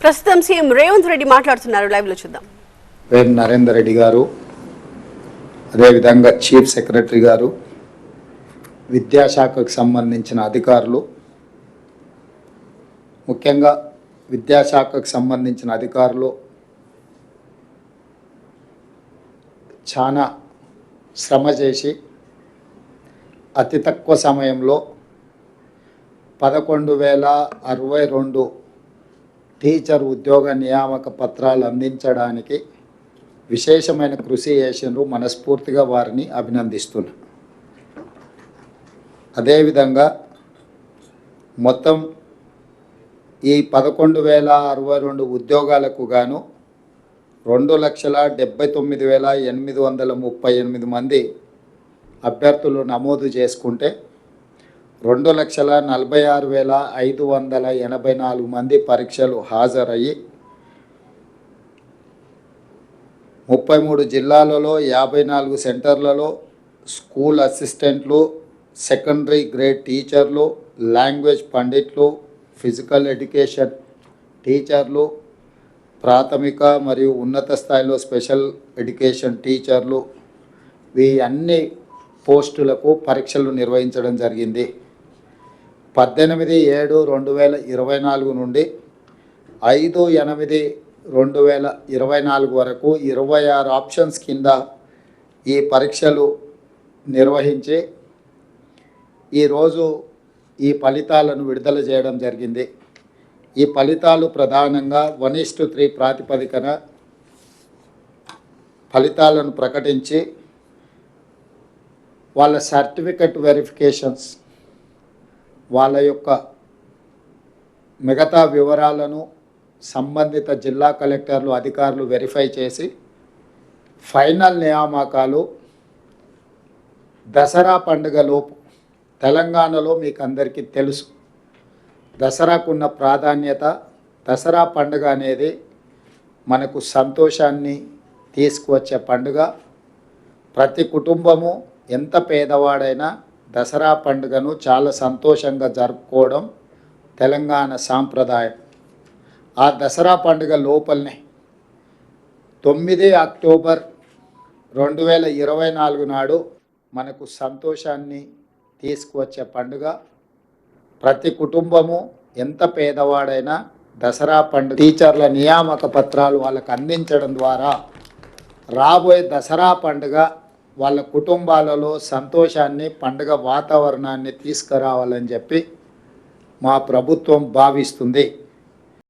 ప్రస్తుతం సీఎం రేవంత్ రెడ్డి మాట్లాడుతున్నారు. లైవ్ లో చూద్దాం. వేం నరేందర్ రెడ్డి గారు, అదేవిధంగా చీఫ్ సెక్రటరీ గారు, విద్యాశాఖకు సంబంధించిన అధికారులు, ముఖ్యంగా విద్యాశాఖకు సంబంధించిన అధికారులు చాలా శ్రమ చేసి అతి తక్కువ సమయంలో 11,062 టీచర్ ఉద్యోగ నియామక పత్రాలు అందించడానికి విశేషమైన కృషి చేసినారు. మనస్ఫూర్తిగా వారిని అభినందిస్తున్నా. అదేవిధంగా మొత్తం ఈ 11,062 ఉద్యోగాలకు గాను 2,79,838 మంది అభ్యర్థులు నమోదు చేసుకుంటే 2,46,584 మంది పరీక్షలు హాజరయ్యి 33 జిల్లాలలో 54 సెంటర్లలో స్కూల్ అసిస్టెంట్లు, సెకండరీ గ్రేడ్ టీచర్లు, లాంగ్వేజ్ పండిట్లు, ఫిజికల్ ఎడ్యుకేషన్ టీచర్లు, ప్రాథమిక మరియు ఉన్నత స్థాయిలో స్పెషల్ ఎడ్యుకేషన్ టీచర్లు, ఈ అన్ని పోస్టులకు పరీక్షలు నిర్వహించడం జరిగింది. 18/7/2024 నుండి 5/8/2024 వరకు 26 ఆప్షన్స్ కింద ఈ పరీక్షలు నిర్వహించి ఈరోజు ఈ ఫలితాలను విడుదల చేయడం జరిగింది. ఈ ఫలితాలు ప్రధానంగా 1:3 ప్రాతిపదికన ఫలితాలను ప్రకటించి వాళ్ళ సర్టిఫికెట్ వెరిఫికేషన్స్, వాళ్ళ యొక్క మిగతా వివరాలను సంబంధిత జిల్లా కలెక్టర్లు, అధికారులు వెరిఫై చేసి ఫైనల్ నియామకాలు దసరా పండుగలోపు, తెలంగాణలో మీకు అందరికీ తెలుసు దసరాకున్న ప్రాధాన్యత. దసరా పండుగ అనేది మనకు సంతోషాన్ని తీసుకువచ్చే పండుగ. ప్రతి కుటుంబము ఎంత పేదవాడైనా దసరా పండుగను చాలా సంతోషంగా జరుపుకోవడం తెలంగాణ సాంప్రదాయం. ఆ దసరా పండుగ లోపలనే 9 అక్టోబర్ 2024 నాడు మనకు సంతోషాన్ని తీసుకువచ్చే పండుగ. ప్రతి కుటుంబము ఎంత పేదవాడైనా దసరా పండుగ టీచర్ల నియామక పత్రాలు వాళ్ళకు అందించడం ద్వారా రాబోయే దసరా పండుగ వాళ్ళ కుటుంబాలలో సంతోషాన్ని, పండుగ వాతావరణాన్ని తీసుకురావాలని చెప్పి మా ప్రభుత్వం భావిస్తుంది.